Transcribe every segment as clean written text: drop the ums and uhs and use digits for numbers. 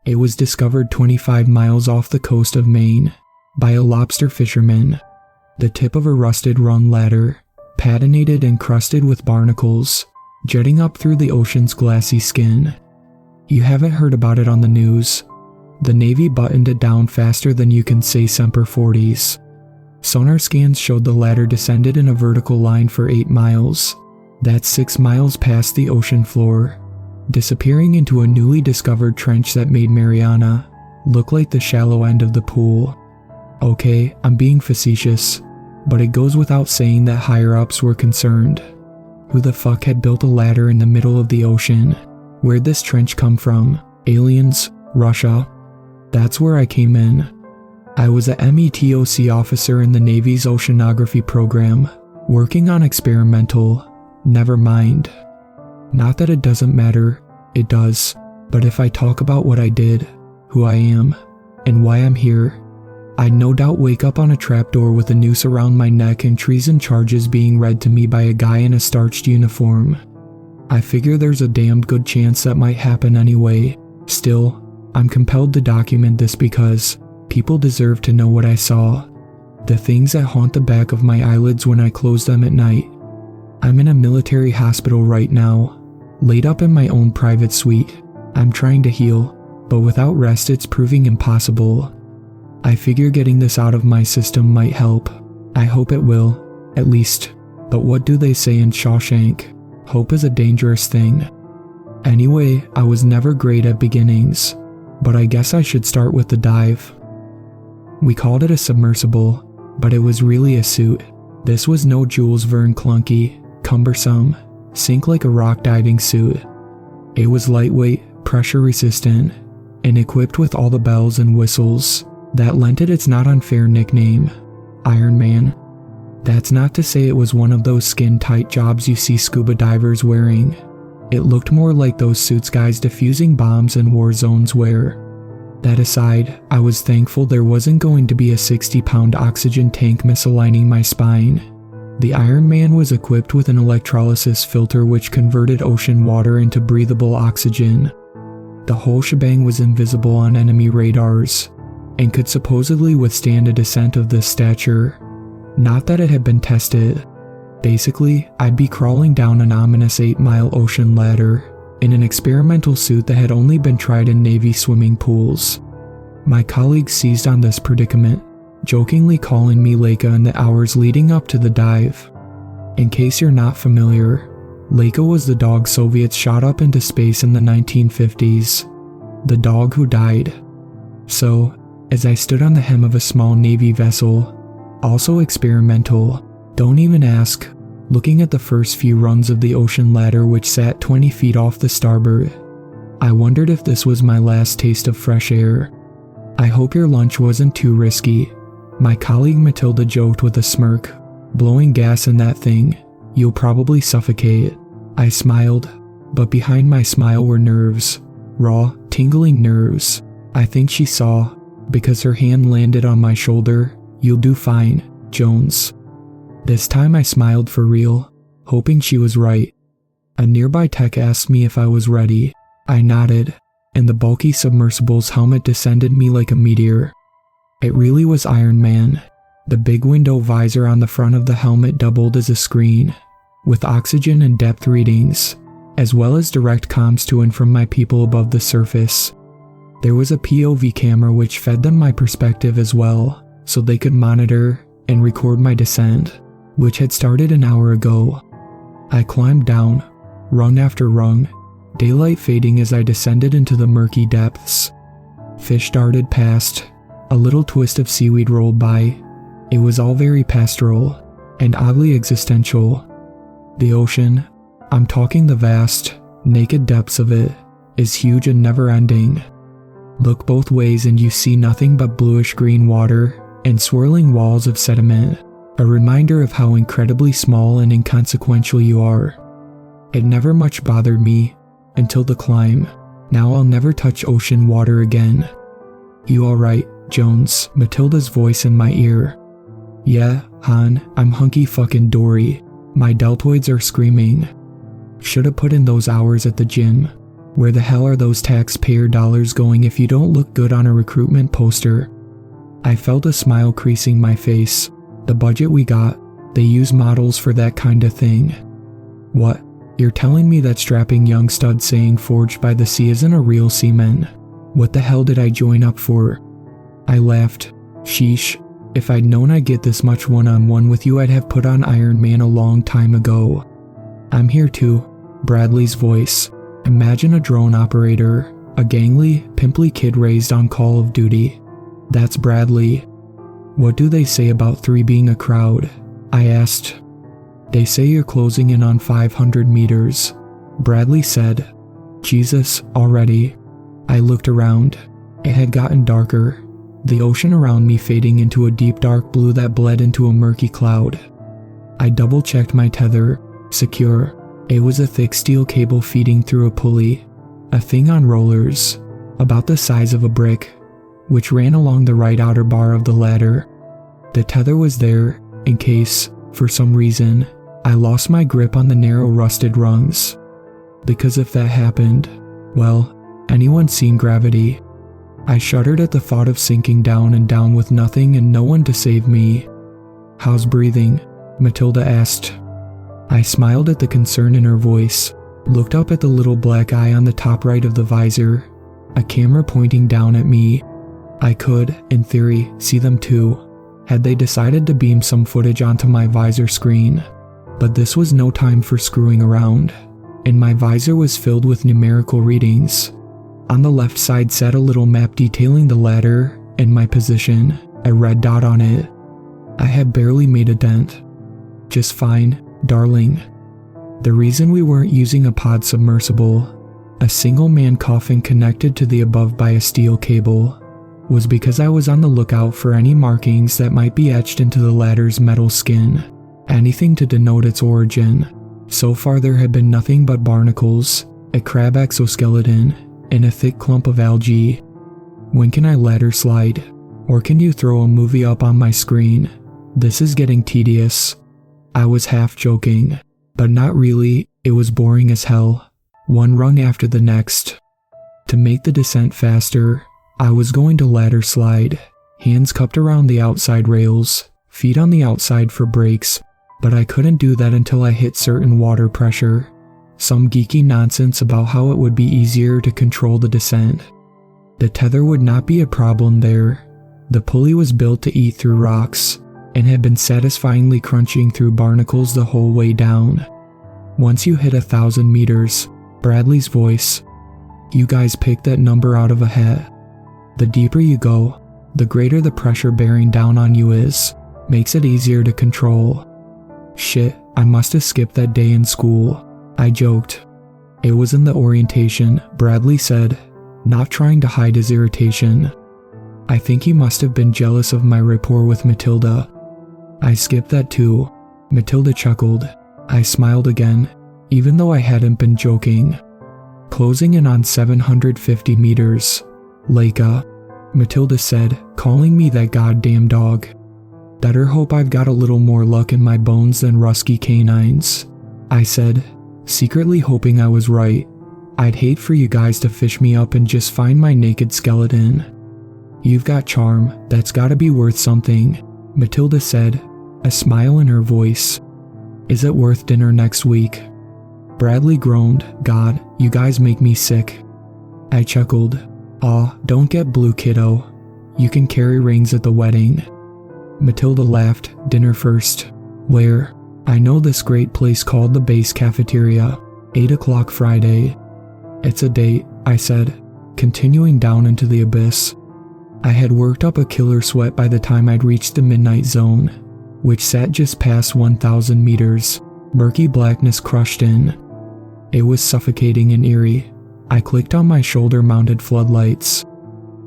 It was discovered 25 miles off the coast of Maine by a lobster fisherman. The tip of a rusted run ladder, patinated and crusted with barnacles, jetting up through the ocean's glassy skin. You haven't heard about it on the news. The Navy buttoned it down faster than you can say Semper Fortis. Sonar scans showed the ladder descended in a vertical line for 8 miles. That's 6 miles past the ocean floor, disappearing into a newly discovered trench that made Mariana look like the shallow end of the pool. Okay, I'm being facetious, but it goes without saying that higher-ups were concerned. Who the fuck had built a ladder in the middle of the ocean? Where'd this trench come from? Aliens? Russia? That's where I came in. I was a METOC officer in the Navy's oceanography program, working on experimental. Never mind. Not that it doesn't matter, it does, but if I talk about what I did, who I am, and why I'm here, I'd no doubt wake up on a trapdoor with a noose around my neck and treason charges being read to me by a guy in a starched uniform. I figure there's a damned good chance that might happen anyway. Still, I'm compelled to document this because people deserve to know what I saw. The things that haunt the back of my eyelids when I close them at night. I'm in a military hospital right now, laid up in my own private suite. I'm trying to heal, but without rest it's proving impossible. I figure getting this out of my system might help. I hope it will, at least. But what do they say in Shawshank? Hope is a dangerous thing. Anyway, I was never great at beginnings, but I guess I should start with the dive. We called it a submersible, but it was really a suit. This was no Jules Verne clunky, cumbersome, sink like a rock diving suit. It was lightweight, pressure resistant, and equipped with all the bells and whistles that lent it its not unfair nickname, Iron Man. That's not to say it was one of those skin-tight jobs you see scuba divers wearing. It looked more like those suits guys defusing bombs in war zones wear. That aside, I was thankful there wasn't going to be a 60-pound oxygen tank misaligning my spine. The Iron Man was equipped with an electrolysis filter which converted ocean water into breathable oxygen. The whole shebang was invisible on enemy radars, and could supposedly withstand a descent of this stature. Not that it had been tested. Basically, I'd be crawling down an ominous 8-mile ocean ladder in an experimental suit that had only been tried in Navy swimming pools. My colleagues seized on this predicament, jokingly calling me Leica in the hours leading up to the dive. In case you're not familiar, Leica was the dog Soviets shot up into space in the 1950s. The dog who died. So, as I stood on the hem of a small Navy vessel, also experimental, don't even ask, looking at the first few rungs of the ocean ladder which sat 20 feet off the starboard, I wondered if this was my last taste of fresh air. I hope your lunch wasn't too risky, my colleague Matilda joked with a smirk. Blowing gas in that thing, you'll probably suffocate. I smiled, but behind my smile were nerves, raw, tingling nerves. I think she saw, because her hand landed on my shoulder. You'll do fine, Jones. This time I smiled for real, hoping she was right. A nearby tech asked me if I was ready. I nodded, and the bulky submersible's helmet descended me like a meteor. It really was Iron Man. The big window visor on the front of the helmet doubled as a screen, with oxygen and depth readings, as well as direct comms to and from my people above the surface. There was a POV camera which fed them my perspective as well, so they could monitor and record my descent, which had started an hour ago. I climbed down, rung after rung, daylight fading as I descended into the murky depths. Fish darted past, a little twist of seaweed rolled by. It was all very pastoral, and oddly existential. The ocean, I'm talking the vast, naked depths of it, is huge and never-ending. Look both ways and you see nothing but bluish-green water and swirling walls of sediment, a reminder of how incredibly small and inconsequential you are. It never much bothered me, until the climb. Now I'll never touch ocean water again. You alright, Jones? Matilda's voice in my ear. Yeah, hon, I'm hunky fucking dory. My deltoids are screaming. Should've put in those hours at the gym. Where the hell are those taxpayer dollars going if you don't look good on a recruitment poster? I felt a smile creasing my face. The budget we got, they use models for that kind of thing. What? You're telling me that strapping young stud saying forged by the sea isn't a real seaman? What the hell did I join up for? I laughed. Sheesh. If I'd known I'd get this much one-on-one with you, I'd have put on Iron Man a long time ago. I'm here too. Bradley's voice. Imagine a drone operator, a gangly, pimply kid raised on Call of Duty. That's Bradley. What do they say about 3 being a crowd? I asked. They say you're closing in on 500 meters. Bradley said. Jesus, already. I looked around. It had gotten darker. The ocean around me fading into a deep dark blue that bled into a murky cloud. I double-checked my tether. Secure. It was a thick steel cable feeding through a pulley, a thing on rollers, about the size of a brick, which ran along the right outer bar of the ladder. The tether was there, in case, for some reason, I lost my grip on the narrow rusted rungs. Because if that happened, well, anyone seen Gravity? I shuddered at the thought of sinking down and down with nothing and no one to save me. How's breathing? Matilda asked. I smiled at the concern in her voice, looked up at the little black eye on the top right of the visor, a camera pointing down at me. I could, in theory, see them too, had they decided to beam some footage onto my visor screen. But this was no time for screwing around, and my visor was filled with numerical readings. On the left side sat a little map detailing the ladder and my position, a red dot on it. I had barely made a dent. Just fine. Darling. The reason we weren't using a pod submersible, a single-man coffin connected to the above by a steel cable, was because I was on the lookout for any markings that might be etched into the ladder's metal skin, anything to denote its origin. So far there had been nothing but barnacles, a crab exoskeleton, and a thick clump of algae. When can I ladder slide? Or can you throw a movie up on my screen? This is getting tedious. I was half joking, but not really. It was boring as hell, one rung after the next. To make the descent faster, I was going to ladder slide, hands cupped around the outside rails, feet on the outside for brakes, but I couldn't do that until I hit certain water pressure. Some geeky nonsense about how it would be easier to control the descent. The tether would not be a problem there. The pulley was built to eat through rocks, and had been satisfyingly crunching through barnacles the whole way down. Once you hit 1,000 meters, Bradley's voice. You guys picked that number out of a hat. The deeper you go, the greater the pressure bearing down on you is. Makes it easier to control. Shit, I must have skipped that day in school. I joked. It was in the orientation, Bradley said, not trying to hide his irritation. I think he must have been jealous of my rapport with Matilda. I skipped that too. Matilda chuckled. I smiled again, even though I hadn't been joking. Closing in on 750 meters. Leica, Matilda said, calling me that goddamn dog. Better hope I've got a little more luck in my bones than rusky canines. I said, secretly hoping I was right. I'd hate for you guys to fish me up and just find my naked skeleton. You've got charm, that's gotta be worth something, Matilda said, a smile in her voice. Is it worth dinner next week? Bradley groaned. God, you guys make me sick. I chuckled. Aw, don't get blue, kiddo. You can carry rings at the wedding. Matilda laughed. Dinner first. Where? I know this great place called the Base Cafeteria. 8 o'clock Friday. It's a date, I said, continuing down into the abyss. I had worked up a killer sweat by the time I'd reached the midnight zone, which sat just past 1,000 meters. Murky blackness crushed in. It was suffocating and eerie. I clicked on my shoulder-mounted floodlights.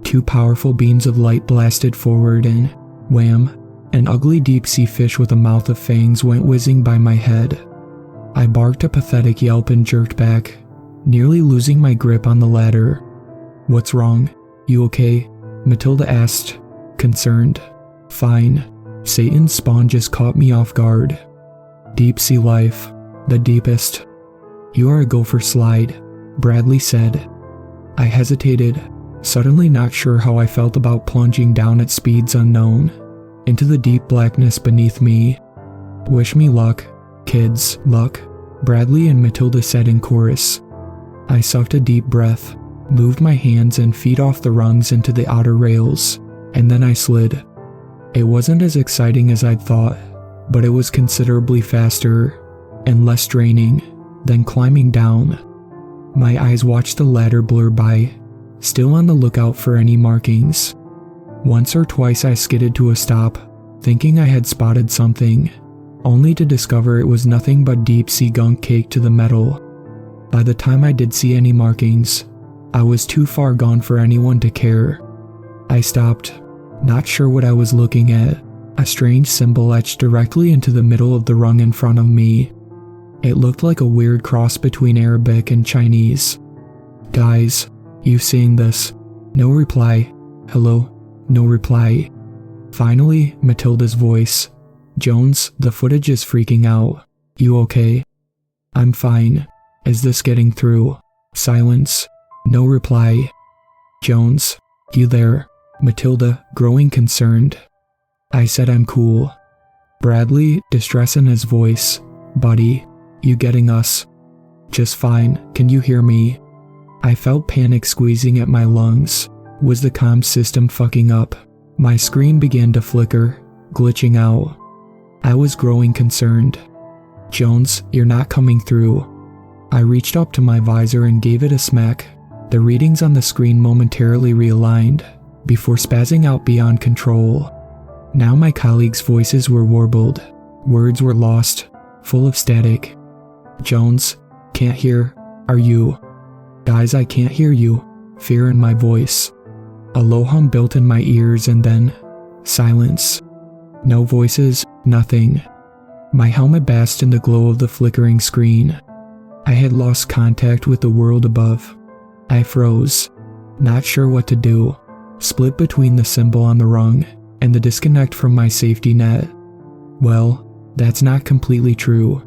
2 powerful beams of light blasted forward and, wham, an ugly deep-sea fish with a mouth of fangs went whizzing by my head. I barked a pathetic yelp and jerked back, nearly losing my grip on the ladder. What's wrong? You okay? Matilda asked, concerned. Fine. Satan's spawn just caught me off guard. Deep sea life. The deepest. You are a gopher slide. Bradley said. I hesitated, suddenly not sure how I felt about plunging down at speeds unknown, into the deep blackness beneath me. Wish me luck, kids, luck, Bradley and Matilda said in chorus. I sucked a deep breath, moved my hands and feet off the rungs into the outer rails, and then I slid. It wasn't as exciting as I'd thought, but it was considerably faster and less draining than climbing down. My eyes watched the ladder blur by, still on the lookout for any markings. Once or twice I skidded to a stop, thinking I had spotted something, only to discover it was nothing but deep-sea gunk caked to the metal. By the time I did see any markings, I was too far gone for anyone to care. I stopped, not sure what I was looking at, a strange symbol etched directly into the middle of the rung in front of me. It looked like a weird cross between Arabic and Chinese. Guys, you seeing this? No reply. Hello? No reply. Finally, Matilda's voice. Jones, the footage is freaking out. You okay? I'm fine. Is this getting through? Silence. No reply. Jones, you there? Matilda, growing concerned. I said I'm cool. Bradley, distress in his voice. Buddy, you getting us? Just fine. Can you hear me? I felt panic squeezing at my lungs. Was the comm system fucking up? My screen began to flicker, glitching out. I was growing concerned. Jones, you're not coming through. I reached up to my visor and gave it a smack. The readings on the screen momentarily realigned, before spazzing out beyond control. Now my colleagues' voices were warbled. Words were lost, full of static. Jones, can't hear. Are you? Guys, I can't hear you. Fear in my voice. A low hum built in my ears and then silence. No voices, nothing. My helmet basked in the glow of the flickering screen. I had lost contact with the world above. I froze, not sure what to do, split between the symbol on the rung and the disconnect from my safety net. Well, that's not completely true.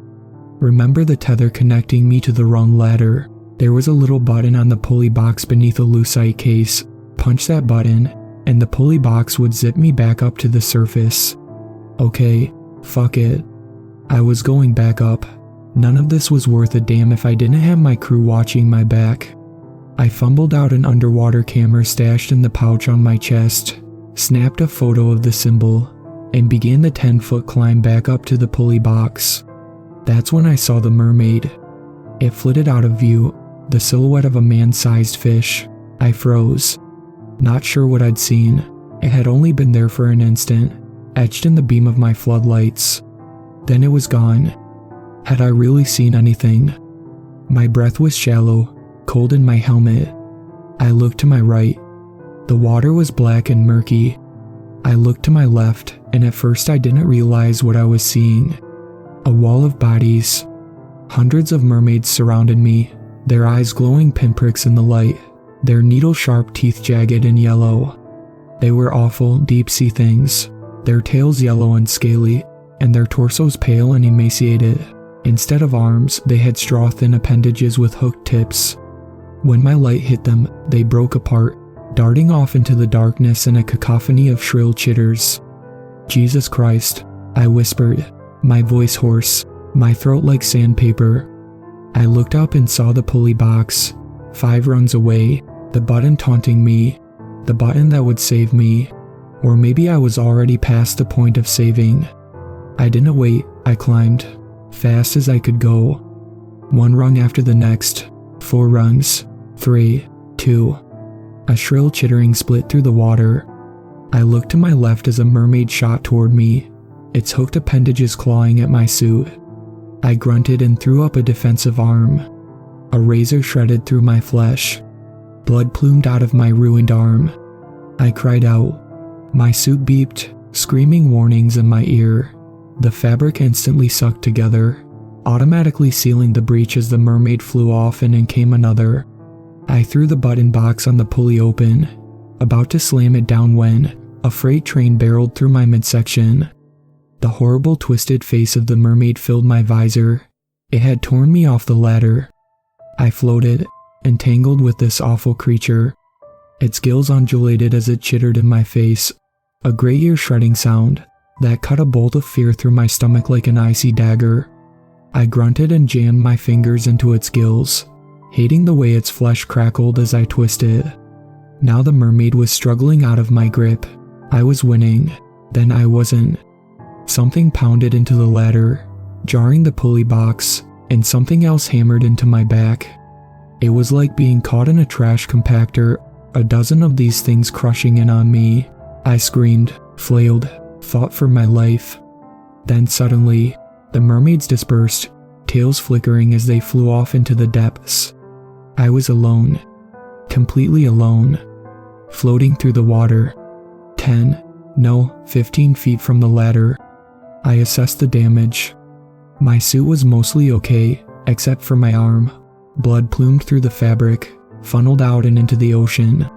Remember the tether connecting me to the rung ladder? There was a little button on the pulley box beneath a lucite case. Punch that button, and the pulley box would zip me back up to the surface. Okay, fuck it. I was going back up. None of this was worth a damn if I didn't have my crew watching my back. I fumbled out an underwater camera stashed in the pouch on my chest, snapped a photo of the symbol, and began the 10-foot climb back up to the pulley box. That's when I saw the mermaid. It flitted out of view, the silhouette of a man-sized fish. I froze. Not sure what I'd seen. It had only been there for an instant, etched in the beam of my floodlights. Then it was gone. Had I really seen anything? My breath was shallow, cold in my helmet. I looked to my right. The water was black and murky. I looked to my left, and at first I didn't realize what I was seeing. A wall of bodies. Hundreds of mermaids surrounded me, their eyes glowing pinpricks in the light, their needle-sharp teeth jagged and yellow. They were awful, deep-sea things, their tails yellow and scaly, and their torsos pale and emaciated. Instead of arms, they had straw-thin appendages with hooked tips. When my light hit them, they broke apart, darting off into the darkness in a cacophony of shrill chitters. Jesus Christ, I whispered, my voice hoarse, my throat like sandpaper. I looked up and saw the pulley box, 5 rungs away, the button taunting me, the button that would save me. Or maybe I was already past the point of saving. I didn't wait, I climbed, fast as I could go. 1 rung after the next, 4 rungs, 3, 2. A shrill chittering split through the water. I looked to my left as a mermaid shot toward me, its hooked appendages clawing at my suit. I grunted and threw up a defensive arm. A razor shredded through my flesh. Blood plumed out of my ruined arm. I cried out. My suit beeped, screaming warnings in my ear. The fabric instantly sucked together, automatically sealing the breach as the mermaid flew off and in came another. I threw the button box on the pulley open, about to slam it down when a freight train barreled through my midsection. The horrible twisted face of the mermaid filled my visor. It had torn me off the ladder. I floated, entangled with this awful creature. Its gills undulated as it chittered in my face, a great ear-shredding sound that cut a bolt of fear through my stomach like an icy dagger. I grunted and jammed my fingers into its gills, hating the way its flesh crackled as I twisted. Now the mermaid was struggling out of my grip. I was winning, then I wasn't. Something pounded into the ladder, jarring the pulley box, and something else hammered into my back. It was like being caught in a trash compactor, a dozen of these things crushing in on me. I screamed, flailed, fought for my life. Then suddenly, the mermaids dispersed, tails flickering as they flew off into the depths. I was alone, completely alone, floating through the water, 15 feet from the ladder. I assessed the damage. My suit was mostly okay, except for my arm. Blood plumed through the fabric, funneled out and into the ocean.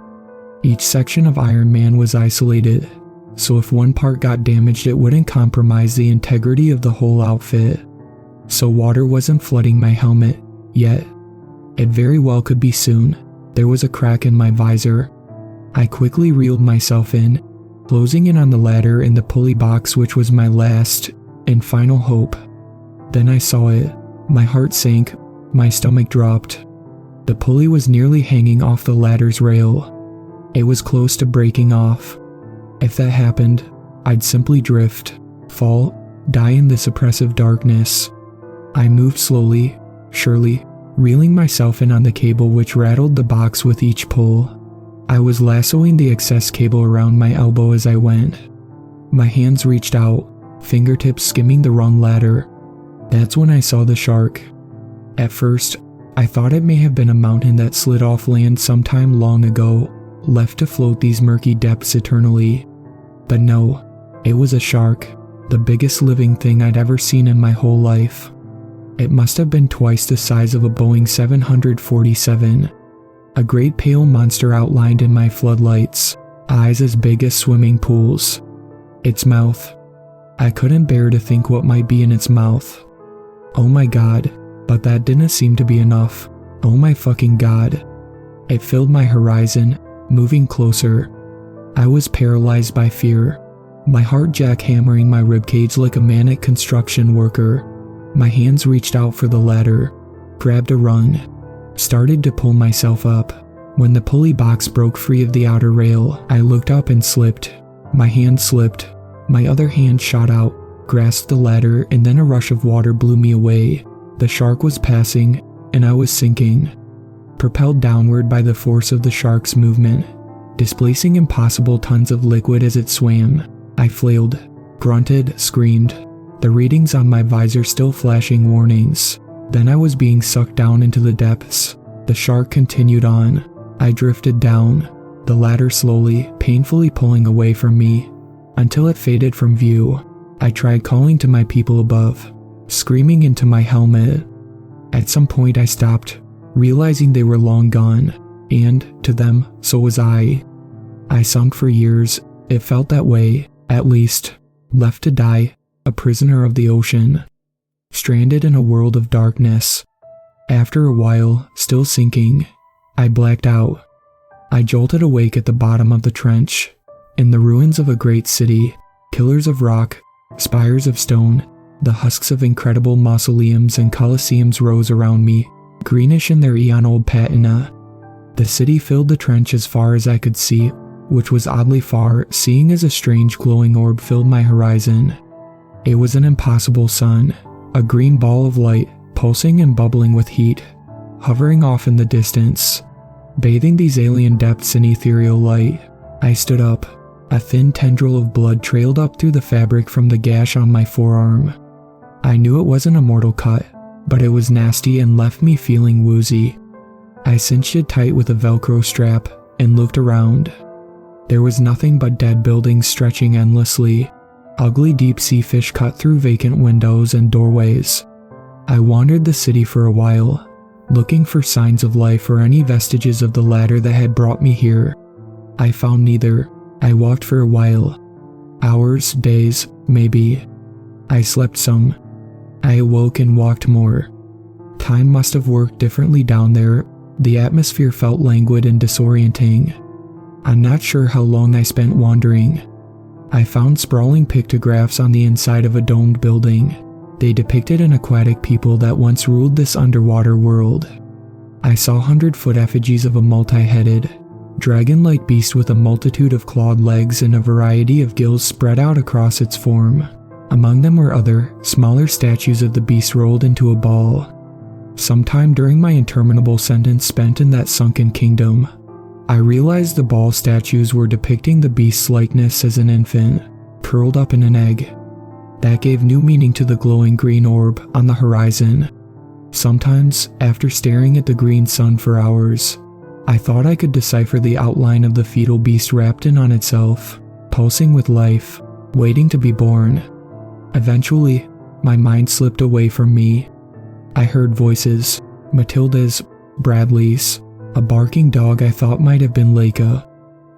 Each section of Iron Man was isolated, so if one part got damaged it wouldn't compromise the integrity of the whole outfit. So water wasn't flooding my helmet, yet. It very well could be soon. There was a crack in my visor. I quickly reeled myself in, closing in on the ladder and the pulley box, which was my last and final hope. Then I saw it. My heart sank, my stomach dropped. The pulley was nearly hanging off the ladder's rail. It was close to breaking off. If that happened, I'd simply drift, fall, die in this oppressive darkness. I moved slowly, surely, reeling myself in on the cable which rattled the box with each pull. I was lassoing the excess cable around my elbow as I went. My hands reached out, fingertips skimming the rung ladder. That's when I saw the shark. At first, I thought it may have been a mountain that slid off land sometime long ago, left to float these murky depths eternally. But no, it was a shark, the biggest living thing I'd ever seen in my whole life. It must have been twice the size of a Boeing 747. A great pale monster outlined in my floodlights, eyes as big as swimming pools. Its mouth. I couldn't bear to think what might be in its mouth. Oh my god, but that didn't seem to be enough. Oh my fucking god. It filled my horizon, moving closer. I was paralyzed by fear, my heart jackhammering my ribcage like a manic construction worker. My hands reached out for the ladder, grabbed a rung, started to pull myself up. When the pulley box broke free of the outer rail, I looked up and slipped. My hand slipped. My other hand shot out, grasped the ladder, and then a rush of water blew me away. The shark was passing, and I was sinking, propelled downward by the force of the shark's movement, displacing impossible tons of liquid as it swam. I flailed, grunted, screamed, the readings on my visor still flashing warnings. Then I was being sucked down into the depths. The shark continued on. I drifted down, the ladder slowly, painfully pulling away from me, until it faded from view. I tried calling to my people above, screaming into my helmet. At some point I stopped, realizing they were long gone, and, to them, so was I. I sunk for years, it felt that way, at least, left to die, a prisoner of the ocean, stranded in a world of darkness. After a while, still sinking, I blacked out. I jolted awake at the bottom of the trench, in the ruins of a great city, pillars of rock, spires of stone, the husks of incredible mausoleums and colosseums rose around me, greenish in their eon-old patina. The city filled the trench as far as I could see, which was oddly far, seeing as a strange glowing orb filled my horizon. It was an impossible sun, a green ball of light, pulsing and bubbling with heat, hovering off in the distance, bathing these alien depths in ethereal light. I stood up. A thin tendril of blood trailed up through the fabric from the gash on my forearm. I knew it wasn't a mortal cut, but it was nasty and left me feeling woozy. I cinched it tight with a Velcro strap and looked around. There was nothing but dead buildings stretching endlessly. Ugly deep-sea fish cut through vacant windows and doorways. I wandered the city for a while, looking for signs of life or any vestiges of the ladder that had brought me here. I found neither. I walked for a while. Hours, days, maybe. I slept some. I awoke and walked more. Time must have worked differently down there, The atmosphere felt languid and disorienting. I'm not sure how long I spent wandering. I found sprawling pictographs on the inside of a domed building. They depicted an aquatic people that once ruled this underwater world. I saw 100-foot effigies of a multi-headed, dragon-like beast with a multitude of clawed legs and a variety of gills spread out across its form. Among them were other, smaller statues of the beast rolled into a ball. Sometime during my interminable sentence spent in that sunken kingdom, I realized the ball statues were depicting the beast's likeness as an infant, curled up in an egg. That gave new meaning to the glowing green orb on the horizon. Sometimes, after staring at the green sun for hours, I thought I could decipher the outline of the fetal beast wrapped in on itself, pulsing with life, waiting to be born. Eventually, my mind slipped away from me. I heard voices, Matilda's, Bradley's, a barking dog I thought might have been Leica.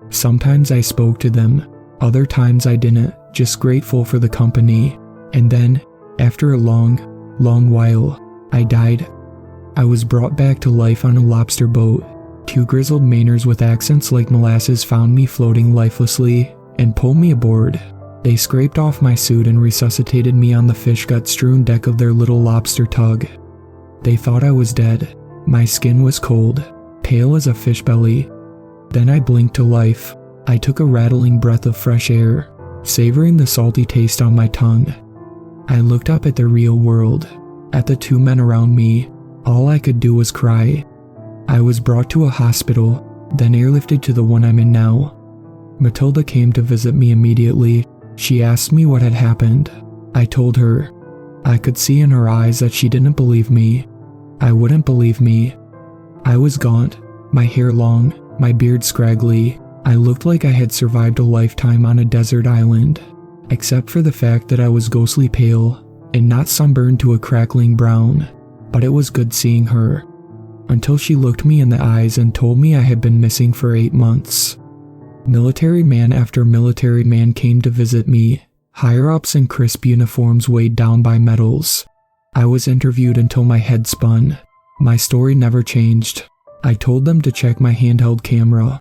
Sometimes I spoke to them, other times I didn't, just grateful for the company. And then, after a long while, I died. I was brought back to life on a lobster boat. 2 grizzled Mainers with accents like molasses found me floating lifelessly and pulled me aboard. They scraped off my suit and resuscitated me on the fish gut-strewn deck of their little lobster tug. They thought I was dead. My skin was cold, pale as a fish belly. Then I blinked to life. I took a rattling breath of fresh air, savoring the salty taste on my tongue. I looked up at the real world, at the 2 men around me. All I could do was cry. I was brought to a hospital, then airlifted to the one I'm in now. Matilda came to visit me immediately. She asked me what had happened. I told her. I could see in her eyes that she didn't believe me. I wouldn't believe me. I was gaunt, my hair long, my beard scraggly. I looked like I had survived a lifetime on a desert island, except for the fact that I was ghostly pale and not sunburned to a crackling brown. But it was good seeing her, until she looked me in the eyes and told me I had been missing for 8 months. Military man after military man came to visit me, higher-ups in crisp uniforms weighed down by medals. I was interviewed until my head spun. My story never changed. I told them to check my handheld camera.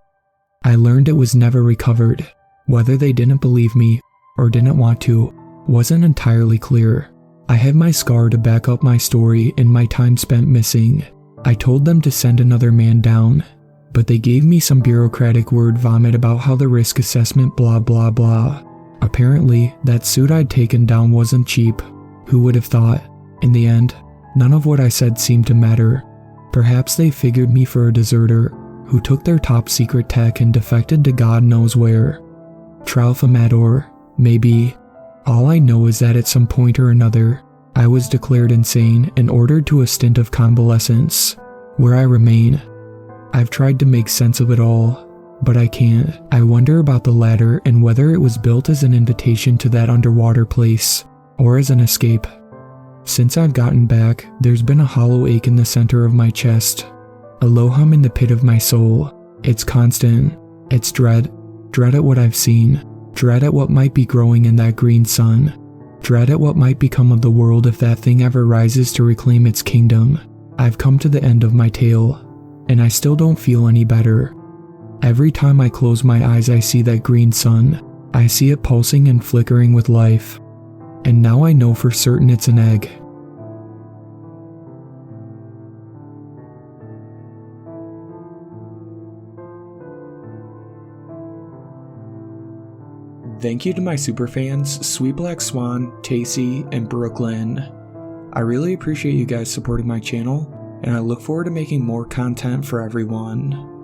I learned it was never recovered. Whether they didn't believe me or didn't want to wasn't entirely clear. I had my scar to back up my story and my time spent missing. I told them to send another man down, but they gave me some bureaucratic word vomit about how the risk assessment blah blah blah. Apparently, that suit I'd taken down wasn't cheap. Who would have thought? In the end, none of what I said seemed to matter. Perhaps they figured me for a deserter who took their top secret tech and defected to God knows where. Tralfamador, maybe. All I know is that at some point or another, I was declared insane and ordered to a stint of convalescence, where I remain. I've tried to make sense of it all, but I can't. I wonder about the ladder and whether it was built as an invitation to that underwater place, or as an escape. Since I've gotten back, there's been a hollow ache in the center of my chest, a low hum in the pit of my soul. It's constant. It's dread at what I've seen, dread at what might be growing in that green sun, dread at what might become of the world if that thing ever rises to reclaim its kingdom. I've come to the end of my tale, and I still don't feel any better. Every time I close my eyes I see that green sun. I see it pulsing and flickering with life. And now I know for certain it's an egg. Thank you to my superfans, Sweet Black Swan, Tacy, and Brooklyn. I really appreciate you guys supporting my channel, and I look forward to making more content for everyone.